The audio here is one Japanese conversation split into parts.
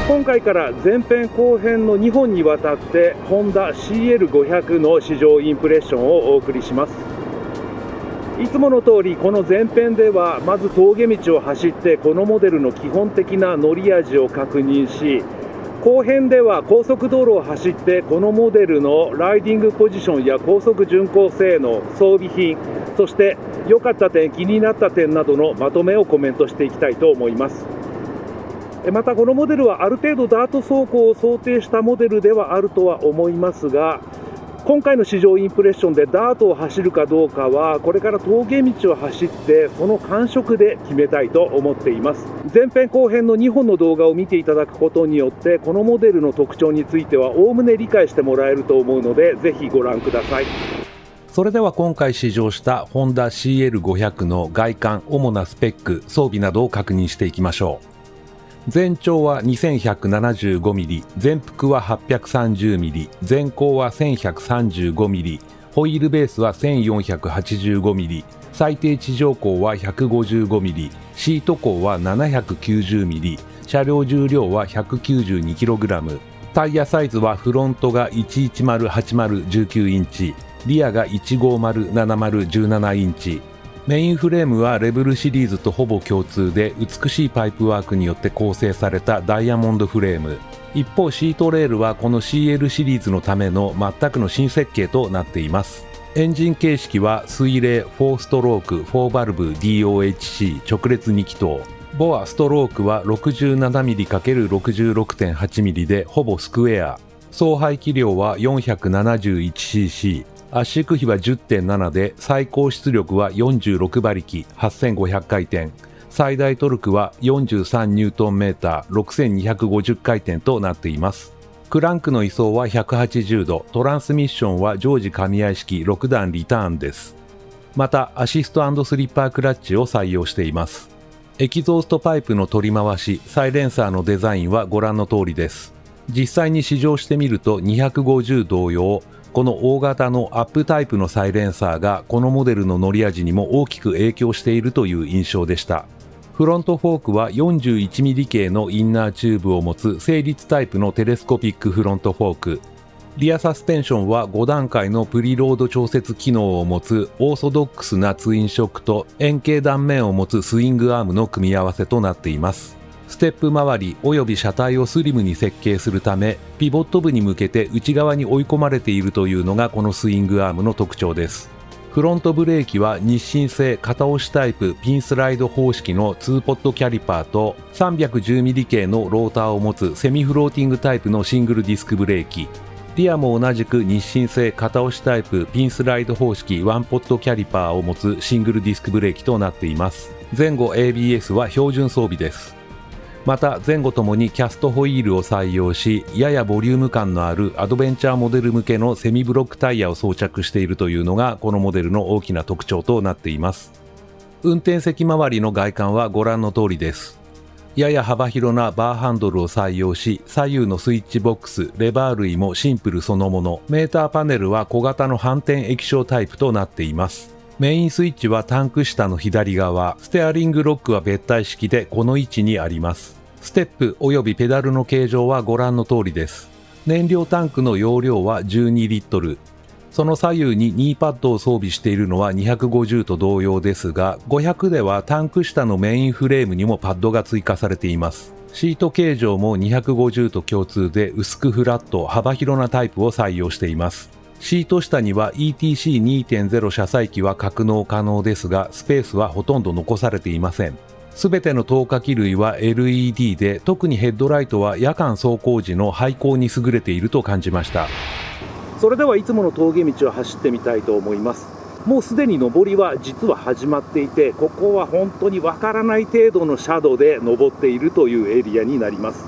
今回から前編後編の2本にわたってホンダ CL500 の試乗インプレッションをお送りします。いつもの通りこの前編ではまず峠道を走ってこのモデルの基本的な乗り味を確認し、後編では高速道路を走ってこのモデルのライディングポジションや高速巡航性能、装備品、そして良かった点、気になった点などのまとめをコメントしていきたいと思います。またこのモデルはある程度ダート走行を想定したモデルではあるとは思いますが、今回の試乗インプレッションでダートを走るかどうかはこれから峠道を走ってその感触で決めたいと思っています。前編後編の2本の動画を見ていただくことによってこのモデルの特徴についてはおおむね理解してもらえると思うので、ぜひご覧ください。それでは今回試乗したホンダ CL500 の外観、主なスペック、装備などを確認していきましょう。全長は 2175mm、全幅は 830mm、全高は 1135mm、ホイールベースは 1485mm、最低地上高は 155mm、シート高は 790mm、車両重量は 192kg、タイヤサイズはフロントが1108019インチ、リアが1507017インチ、メインフレームはレベルシリーズとほぼ共通で美しいパイプワークによって構成されたダイヤモンドフレーム。一方シートレールはこの CL シリーズのための全くの新設計となっています。エンジン形式は水冷4ストローク4バルブ DOHC 直列2気筒。ボアストロークは 67mm×66.8mm でほぼスクエア。総排気量は 471cc。圧縮比は 10.7 で最高出力は46馬力8500回転、最大トルクは43ニュートンメーター6250回転となっています。クランクの位相は180度、トランスミッションは常時神合式6段リターンです。またアシスト&スリッパークラッチを採用しています。エキゾーストパイプの取り回し、サイレンサーのデザインはご覧の通りです。実際に試乗してみると250同様、この大型のアップタイプのサイレンサーがこのモデルの乗り味にも大きく影響しているという印象でした。フロントフォークは 41mm 系のインナーチューブを持つ整列タイプのテレスコピックフロントフォーク。リアサスペンションは5段階のプリロード調節機能を持つオーソドックスなツインショックと円形断面を持つスイングアームの組み合わせとなっています。ステップ周り及び車体をスリムに設計するため、ピボット部に向けて内側に追い込まれているというのがこのスイングアームの特徴です。フロントブレーキは日清製片押しタイプピンスライド方式の2ポットキャリパーと 310mm 系のローターを持つセミフローティングタイプのシングルディスクブレーキ。リアも同じく日清製片押しタイプピンスライド方式1ポットキャリパーを持つシングルディスクブレーキとなっています。前後 ABS は標準装備です。また前後ともにキャストホイールを採用し、ややボリューム感のあるアドベンチャーモデル向けのセミブロックタイヤを装着しているというのがこのモデルの大きな特徴となっています。運転席周りの外観はご覧の通りです。やや幅広なバーハンドルを採用し、左右のスイッチボックス、レバー類もシンプルそのもの。メーターパネルは小型の反転液晶タイプとなっています。メインスイッチはタンク下の左側、ステアリングロックは別体式でこの位置にあります。ステップ及びペダルの形状はご覧の通りです。燃料タンクの容量は12リットル。その左右にニーパッドを装備しているのは250と同様ですが、500ではタンク下のメインフレームにもパッドが追加されています。シート形状も250と共通で薄くフラット、幅広なタイプを採用しています。シート下には ETC2.0 車載機は格納可能ですが、スペースはほとんど残されていません。すべての透過器類は LED で、特にヘッドライトは夜間走行時の背光に優れていると感じました。それではいつもの峠道を走ってみたいと思います。もうすでに上りは実は始まっていて、ここは本当にわからない程度の斜度で登っているというエリアになります。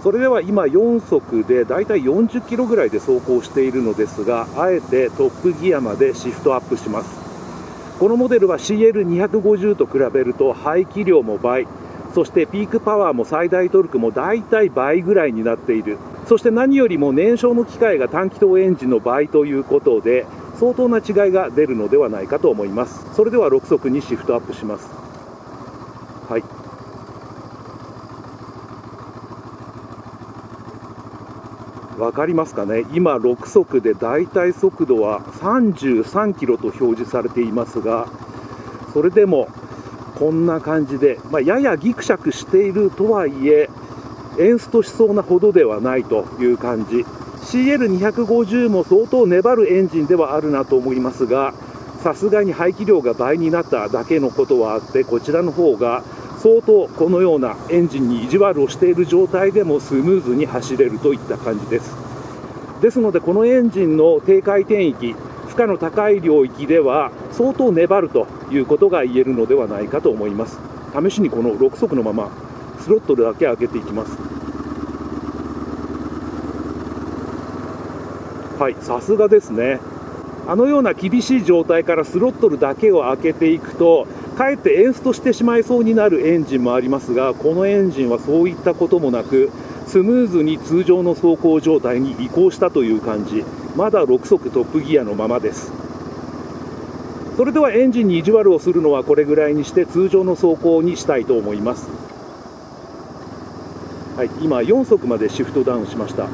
それでは今4速でだいたい40キロぐらいで走行しているのですが、あえてトップギアまでシフトアップします。このモデルは CL250 と比べると排気量も倍、そしてピークパワーも最大トルクもだいたい倍ぐらいになっている。そして何よりも燃焼の機会が単気筒エンジンの倍ということで、相当な違いが出るのではないかと思います。それでは6速にシフトアップします。はい。わかりますかね。今6速でだいたい速度は33キロと表示されていますが、それでもこんな感じで、ややギクシャクしているとはいえ、エンストしそうなほどではないという感じ。 CL250 も相当粘るエンジンではあるなと思いますが、さすがに排気量が倍になっただけのことはあって、こちらの方が相当このようなエンジンに意地悪をしている状態でもスムーズに走れるといった感じです。ですのでこのエンジンの低回転域、負荷の高い領域では相当粘るということが言えるのではないかと思います。試しにこの6速のままスロットルだけ上げていきます。はい、さすがですね。あのような厳しい状態からスロットルだけを開けていくと、かえってエンストしてしまいそうになるエンジンもありますが、このエンジンはそういったこともなく、スムーズに通常の走行状態に移行したという感じ。まだ6速トップギアのままです。それではエンジンに意地悪をするのはこれぐらいにして通常の走行にしたいと思います。はい、今4速までシフトダウンしました。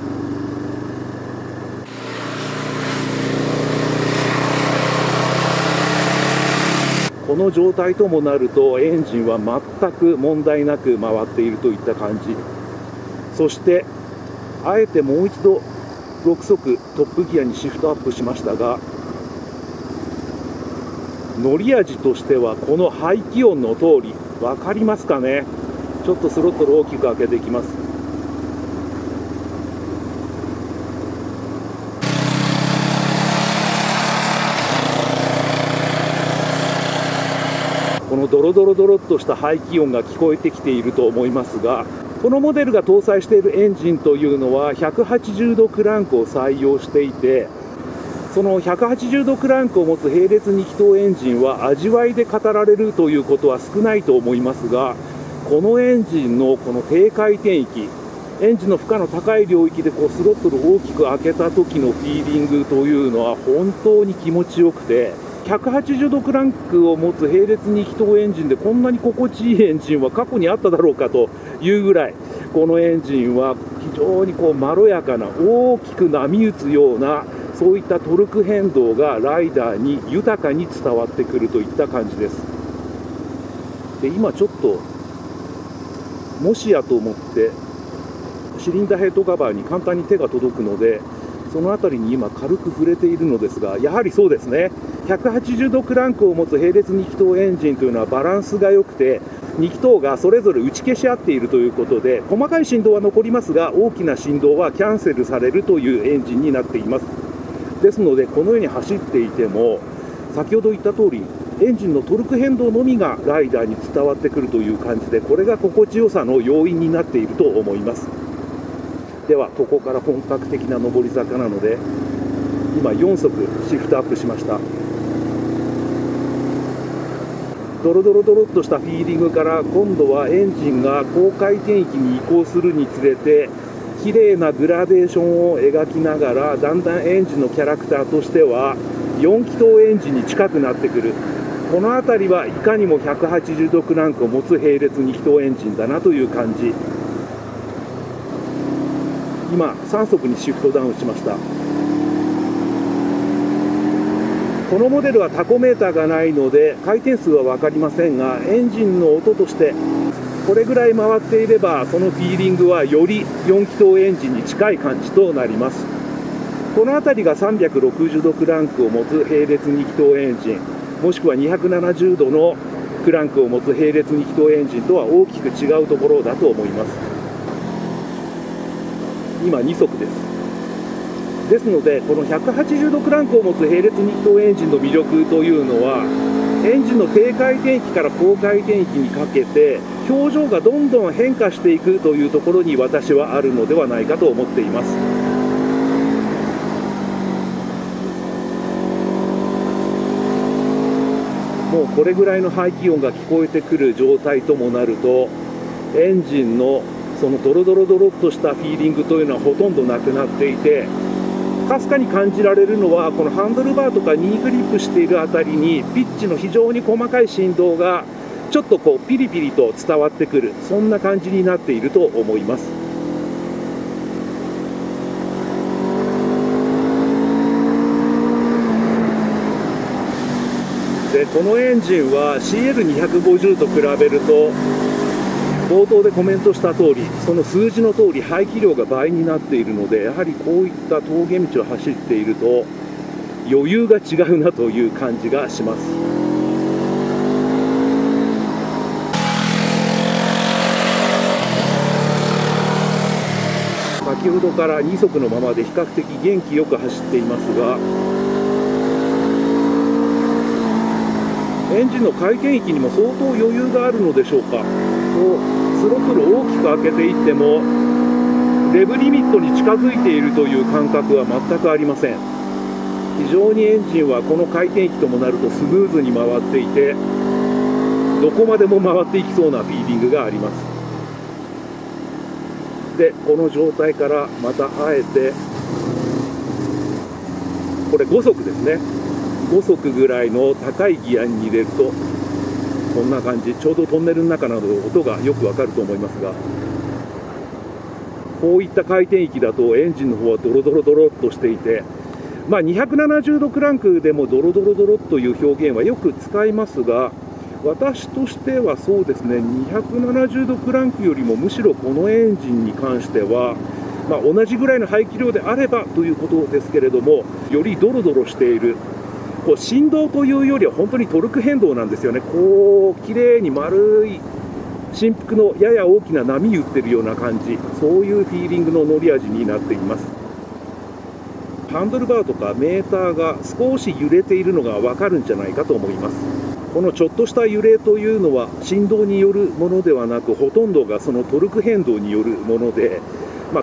この状態ともなるとエンジンは全く問題なく回っているといった感じ。そしてあえてもう一度6速トップギアにシフトアップしましたが、乗り味としてはこの排気音の通り、分かりますかね。ちょっとスロットル大きく開けていきます。このドロドロドロっとした排気音が聞こえてきていると思いますが、このモデルが搭載しているエンジンというのは180度クランクを採用していて、その180度クランクを持つ並列2気筒エンジンは味わいで語られるということは少ないと思いますが、このエンジンのこの低回転域、エンジンの負荷の高い領域でスロットルを大きく開けた時のフィーリングというのは本当に気持ちよくて、180度クランクを持つ並列2気筒エンジンでこんなに心地いいエンジンは過去にあっただろうかというぐらい、このエンジンは非常にまろやかな、大きく波打つような、そういったトルク変動がライダーに豊かに伝わってくるといった感じです。で、今ちょっともしやと思ってシリンダーヘッドカバーに簡単に手が届くので、その辺りに今軽く触れているのですが、やはりそうですね。180度クランクを持つ並列2気筒エンジンというのはバランスが良くて、2気筒がそれぞれ打ち消し合っているということで、細かい振動は残りますが大きな振動はキャンセルされるというエンジンになっています。ですのでこのように走っていても、先ほど言った通りエンジンのトルク変動のみがライダーに伝わってくるという感じで、これが心地よさの要因になっていると思います。ではここから本格的な上り坂なので、今4速シフトアップしました。ドロドロドロっとしたフィーリングから今度はエンジンが高回転域に移行するにつれて、綺麗なグラデーションを描きながら、だんだんエンジンのキャラクターとしては4気筒エンジンに近くなってくる。この辺りはいかにも180度クランクを持つ並列2気筒エンジンだなという感じ。今3速にシフトダウンしました。このモデルはタコメーターがないので回転数は分かりませんが、エンジンの音としてこれぐらい回っていれば、そのフィーリングはより4気筒エンジンに近い感じとなります。この辺りが360度クランクを持つ並列2気筒エンジン、もしくは270度のクランクを持つ並列2気筒エンジンとは大きく違うところだと思います。今2速です。ですので、この180度クランクを持つ並列2気筒エンジンの魅力というのは、エンジンの低回転域から高回転域にかけて表情がどんどん変化していくというところに私はあるのではないかと思っています。もうこれぐらいの排気音が聞こえてくる状態ともなると、エンジンのそのドロドロドロっとしたフィーリングというのはほとんどなくなっていて、かすかに感じられるのは、このハンドルバーとかニーグリップしているあたりにピッチの非常に細かい振動がちょっとこうピリピリと伝わってくる、そんな感じになっていると思います。でこのエンジンは CL250 と比べると、冒頭でコメントした通り、その数字の通り排気量が倍になっているので、やはりこういった峠道を走っていると余裕が違うなという感じがします。先ほどから2速のままで比較的元気よく走っていますが、エンジンの回転域にも相当余裕があるのでしょうか。スロットルを大きく開けていってもレブリミットに近づいているという感覚は全くありません。非常にエンジンはこの回転域ともなるとスムーズに回っていて、どこまでも回っていきそうなフィーリングがあります。でこの状態からまたあえて、これ5速ですね、5速ぐらいの高いギアに入れるとこんな感じ、ちょうどトンネルの中など音がよくわかると思いますが、こういった回転域だとエンジンの方はドロドロドロっとしていて、270度クランクでもドロドロドロという表現はよく使いますが、私としてはそうですね、270度クランクよりもむしろこのエンジンに関しては、同じぐらいの排気量であればということですけれども、よりドロドロしている。振動というよりは本当にトルク変動なんですよね。こう綺麗に丸い振幅のやや大きな波打ってるような感じ、そういうフィーリングの乗り味になっています。ハンドルバーとかメーターが少し揺れているのが分かるんじゃないかと思います。このちょっとした揺れというのは振動によるものではなく、ほとんどがそのトルク変動によるもので、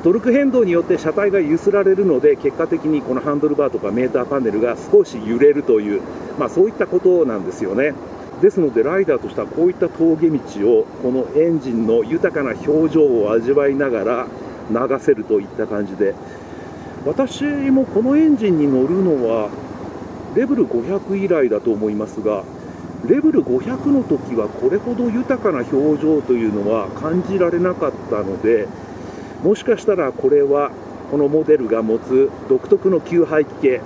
トルク変動によって車体が揺すられるので、結果的にこのハンドルバーとかメーターパネルが少し揺れるという、そういったことなんですよね。ですのでライダーとしてはこういった峠道をこのエンジンの豊かな表情を味わいながら流せるといった感じで、私もこのエンジンに乗るのはレベル500以来だと思いますが、レベル500の時はこれほど豊かな表情というのは感じられなかったので、もしかしたらこれはこのモデルが持つ独特の吸排気系、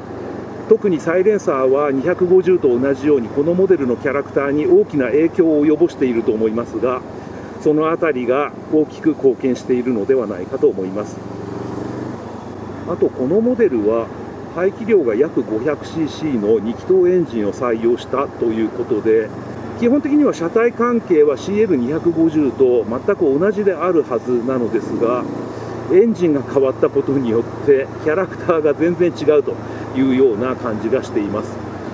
特にサイレンサーは250と同じようにこのモデルのキャラクターに大きな影響を及ぼしていると思いますが、そのあたりが大きく貢献しているのではないかと思います。あとこのモデルは排気量が約 500cc の2気筒エンジンを採用したということで、基本的には車体関係は CL250 と全く同じであるはずなのですが、エンジンが変わったことによってキャラクターが全然違うというような感じがしています。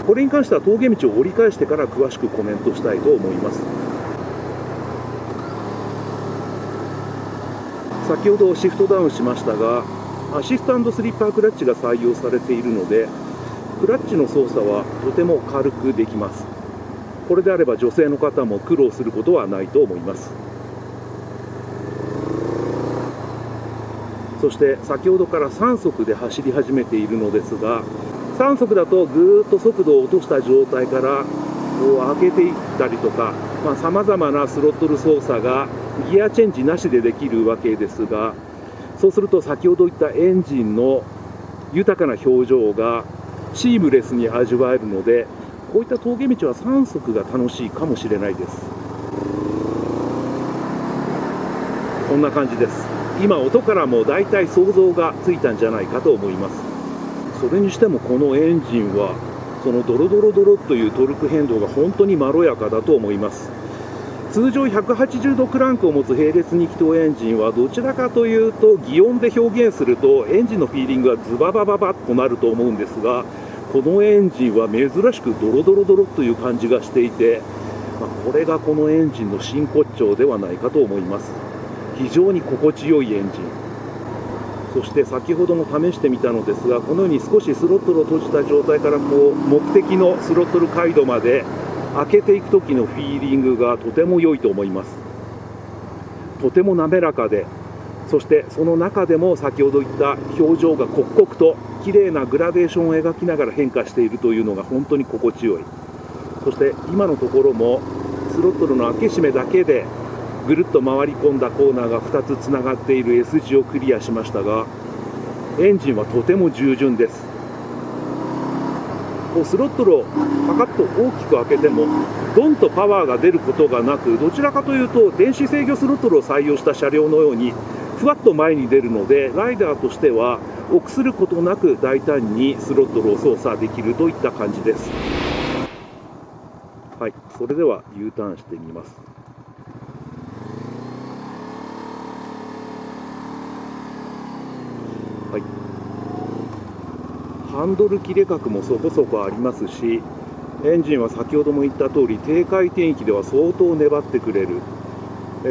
これに関しては峠道を折り返してから詳しくコメントしたいと思います。先ほどシフトダウンしましたが、アシスタントスリッパークラッチが採用されているので、クラッチの操作はとても軽くできます。これであれば女性の方も苦労することはないと思います。そして先ほどから3速で走り始めているのですが、3速だとぐーっと速度を落とした状態からこう上げていったりとか、さまざまなスロットル操作がギアチェンジなしでできるわけですが、そうすると先ほど言ったエンジンの豊かな表情がシームレスに味わえるので、こういった峠道は3速が楽しいかもしれないです。こんな感じです。今音からもだいたい想像がついたんじゃないかと思います。それにしてもこのエンジンはそのドロドロドロというトルク変動が本当にまろやかだと思います。通常180度クランクを持つ並列2気筒エンジンはどちらかというと擬音で表現するとエンジンのフィーリングがズババババッとなると思うんですが、このエンジンは珍しくドロドロドロという感じがしていて、これがこのエンジンの真骨頂ではないかと思います。非常に心地よいエンジン、そして先ほども試してみたのですが、このように少しスロットルを閉じた状態から目的のスロットル回路まで開けていく時のフィーリングがとても良いと思います。とても滑らかで、そしてその中でも先ほど言った表情が刻々と綺麗なグラデーションを描きながら変化しているというのが本当に心地よい。そして今のところもスロットルの開け閉めだけでぐるっと回り込んだコーナーが2つつながっている S 字をクリアしましたが、エンジンはとても従順です。スロットルをパカッと大きく開けてもドンとパワーが出ることがなく、どちらかというと電子制御スロットルを採用した車両のようにふわっと前に出るので、ライダーとしては臆することなく大胆にスロットルを操作できるといった感じです。はい、それでは U ターンしてみます。はい、ハンドル切れ角もそこそこありますし、エンジンは先ほども言った通り低回転域では相当粘ってくれる。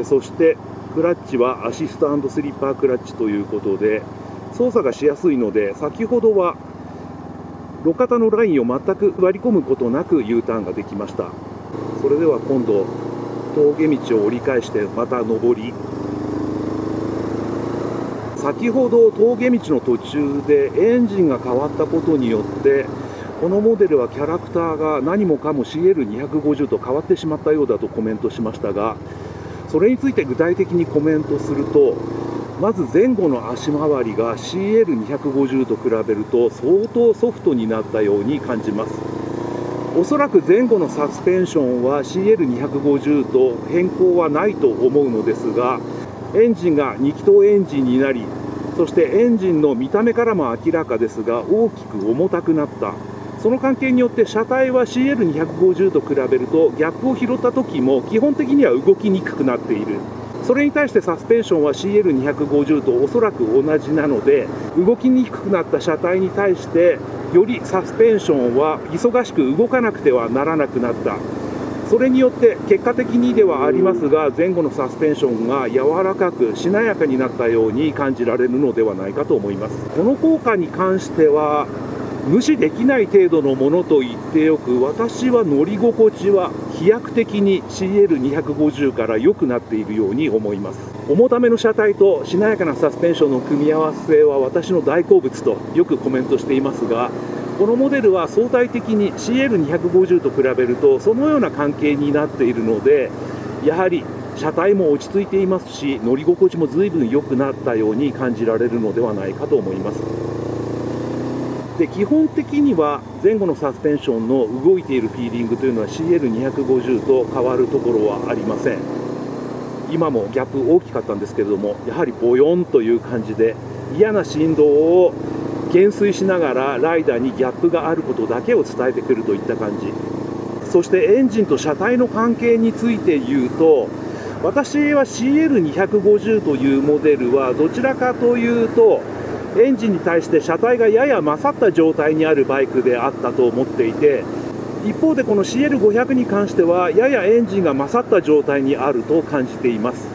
そしてクラッチはアシスト&スリッパークラッチということで操作がしやすいので、先ほどは路肩のラインを全く割り込むことなく U ターンができました。それでは今度峠道を折り返してまた上り、先ほど峠道の途中でエンジンが変わったことによってこのモデルはキャラクターが何もかも CL250 と変わってしまったようだとコメントしましたが、それについて具体的にコメントすると、まず前後の足回りが CL250 と比べると相当ソフトになったように感じます。おそらく前後のサスペンションは CL250 と変更はないと思うのですが、エンジンが2気筒エンジンになり、そしてエンジンの見た目からも明らかですが大きく重たくなった。その関係によって車体は CL250 と比べるとギャップを拾った時も基本的には動きにくくなっている。それに対してサスペンションは CL250 とおそらく同じなので、動きにくくなった車体に対してよりサスペンションは忙しく動かなくてはならなくなった。それによって結果的にではありますが前後のサスペンションが柔らかくしなやかになったように感じられるのではないかと思います。この効果に関しては無視できない程度のものと言ってよく、私は乗り心地は飛躍的に CL250 から良くなっているように思います。重ための車体としなやかなサスペンションの組み合わせは私の大好物とよくコメントしていますが、このモデルは相対的に CL250 と比べるとそのような関係になっているので、やはり車体も落ち着いていますし乗り心地も随分良くなったように感じられるのではないかと思います。で、基本的には前後のサスペンションの動いているフィーリングというのは CL250 と変わるところはありません。今もギャップ大きかったんですけれども、やはりボヨンという感じで嫌な振動を減衰しながらライダーにギャップがあることだけを伝えてくるといった感じ。そしてエンジンと車体の関係について言うと、私は CL250 というモデルはどちらかというとエンジンに対して車体がやや勝った状態にあるバイクであったと思っていて、一方でこの CL500 に関してはややエンジンが勝った状態にあると感じています。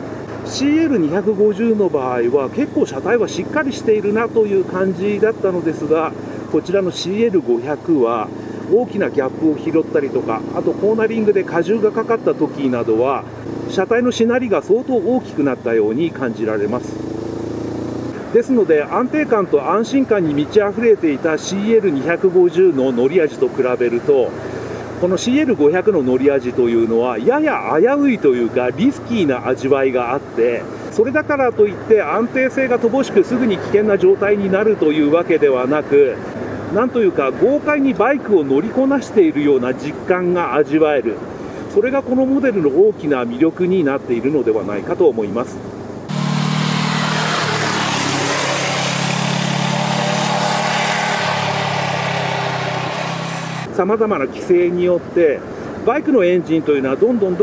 CL250 の場合は結構車体はしっかりしているなという感じだったのですが、こちらの CL500 は大きなギャップを拾ったりとか、あとコーナリングで荷重がかかった時などは車体のしなりが相当大きくなったように感じられます。ですので安定感と安心感に満ち溢れていた CL250 の乗り味と比べると、この CL500 の乗り味というのはやや危ういというかリスキーな味わいがあって、それだからといって安定性が乏しくすぐに危険な状態になるというわけではなく、なんというか豪快にバイクを乗りこなしているような実感が味わえる。それがこのモデルの大きな魅力になっているのではないかと思います。さまざまな規制によってバイクのエンジンというのはどんどん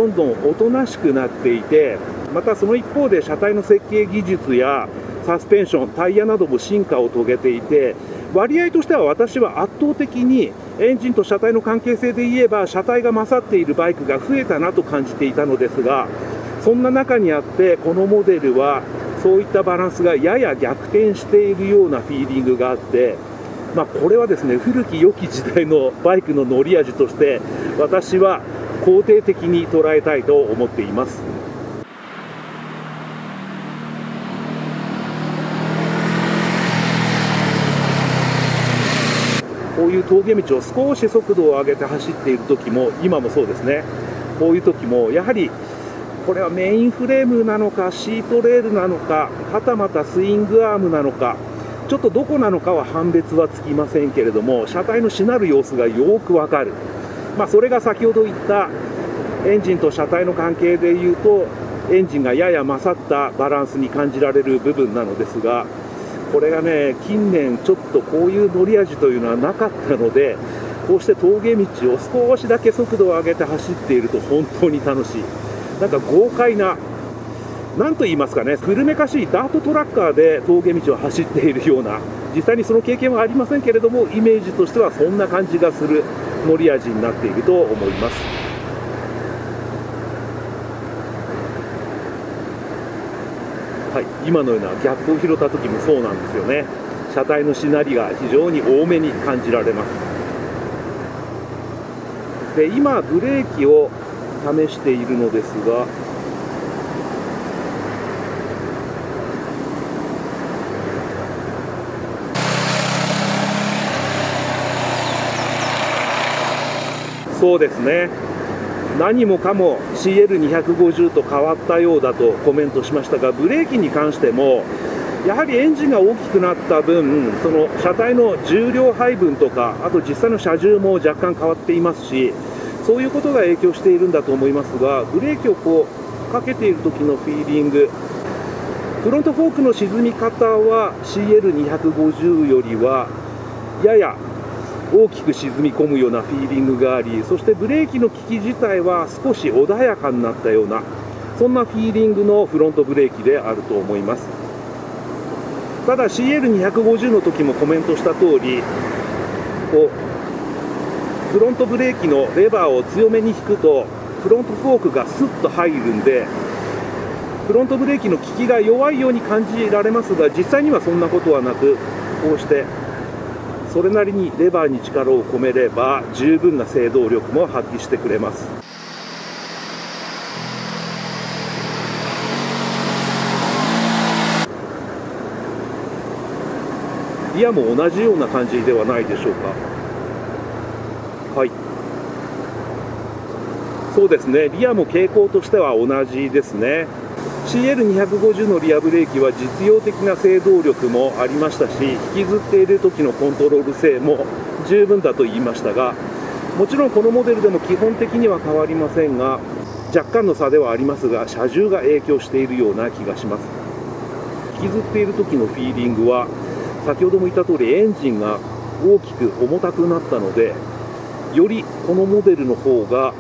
おとなしくなっていて、またその一方で車体の設計技術やサスペンション、タイヤなども進化を遂げていて、割合としては私は圧倒的にエンジンと車体の関係性で言えば車体が勝っているバイクが増えたなと感じていたのですが、そんな中にあってこのモデルはそういったバランスがやや逆転しているようなフィーリングがあって、これはですね、古き良き時代のバイクの乗り味として私は肯定的に捉えたいと思っています。こういう峠道を少し速度を上げて走っている時も、今もそうですね、こういう時もやはりこれはメインフレームなのかシートレールなのか、はたまたスイングアームなのか、ちょっとどこなのかは判別はつきませんけれども、車体のしなる様子がよくわかる。それが先ほど言ったエンジンと車体の関係でいうと、エンジンがやや勝ったバランスに感じられる部分なのですが、これがね、近年ちょっとこういう乗り味というのはなかったので、こうして峠道を少しだけ速度を上げて走っていると本当に楽しい。なんか豪快な、なんと言いますかね、古めかしいダートトラッカーで峠道を走っているような、実際にその経験はありませんけれども、イメージとしてはそんな感じがする乗り味になっていると思います。はい、今のようなギャップを拾った時もそうなんですよね。車体のしなりが非常に多めに感じられます。で、今ブレーキを試しているのですが、そうですね、何もかも CL250 と変わったようだとコメントしましたが、ブレーキに関してもやはりエンジンが大きくなった分、その車体の重量配分とか、あと実際の車重も若干変わっていますし、そういうことが影響しているんだと思いますが、ブレーキをかけている時のフィーリング、フロントフォークの沈み方は CL250 よりはやや大きく沈み込むようなフィーリングがあり、そしてブレーキの利き自体は少し穏やかになったような、そんなフィーリングのフロントブレーキであると思います。ただ CL250 の時もコメントした通り、フロントブレーキのレバーを強めに引くとフロントフォークがスッと入るんで、フロントブレーキの効きが弱いように感じられますが、実際にはそんなことはなく、こうしてそれなりにレバーに力を込めれば十分な制動力も発揮してくれます。リアも同じような感じではないでしょうか。はい、そうですね、リアも傾向としては同じですね。CL250 のリアブレーキは実用的な制動力もありましたし、引きずっている時のコントロール性も十分だと言いましたが、もちろんこのモデルでも基本的には変わりませんが、若干の差ではありますが、車重が影響しているような気がします。引きずっている時のフィーリングは、先ほども言った通りエンジンが大きく重たくなったので、よりこのモデルの方が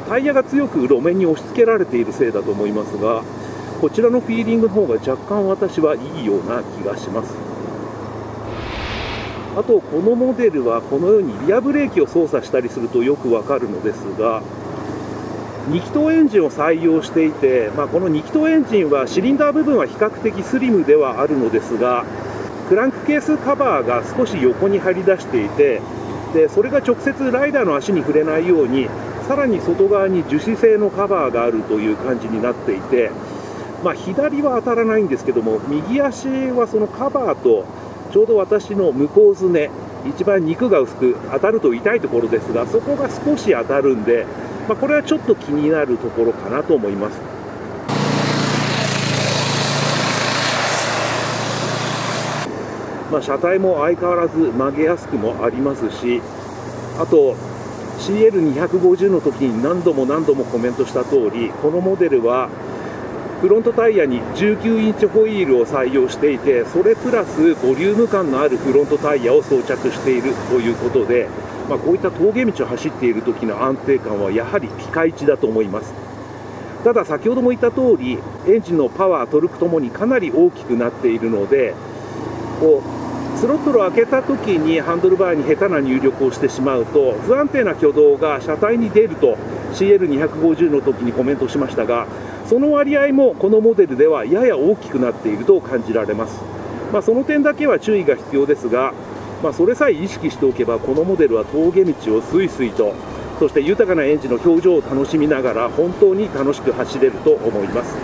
タイヤが強く路面に押し付けられているせいだと思いますが、こちらのフィーリングの方が若干私はいいような気がします。あとこのモデルはこのようにリアブレーキを操作したりするとよくわかるのですが、2気筒エンジンを採用していて、この2気筒エンジンはシリンダー部分は比較的スリムではあるのですが、クランクケースカバーが少し横に張り出していて、でそれが直接ライダーの足に触れないように、さらに外側に樹脂製のカバーがあるという感じになっていて、左は当たらないんですけども、右足はそのカバーとちょうど私の向こうすね、一番肉が薄く当たると痛いところですが、そこが少し当たるんで、これはちょっと気になるところかなと思います。車体も相変わらず曲げやすくもありますし、あと CL250 の時に何度もコメントした通り、このモデルはフロントタイヤに19インチホイールを採用していて、それプラスボリューム感のあるフロントタイヤを装着しているということで、こういった峠道を走っている時の安定感はやはりピカイチだと思います。ただ先ほども言った通り、エンジンのパワー、トルクともにかなり大きくなっているので、スロットルを開けた時にハンドルバーに下手な入力をしてしまうと不安定な挙動が車体に出ると CL250 の時にコメントしましたが、その割合もこのモデルではやや大きくなっていると感じられます。その点だけは注意が必要ですが、それさえ意識しておけばこのモデルは峠道をスイスイと、そして豊かなエンジンの表情を楽しみながら本当に楽しく走れると思います。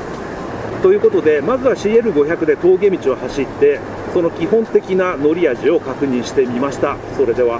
ということで、まずは CL500 で峠道を走ってその基本的な乗り味を確認してみました。それでは。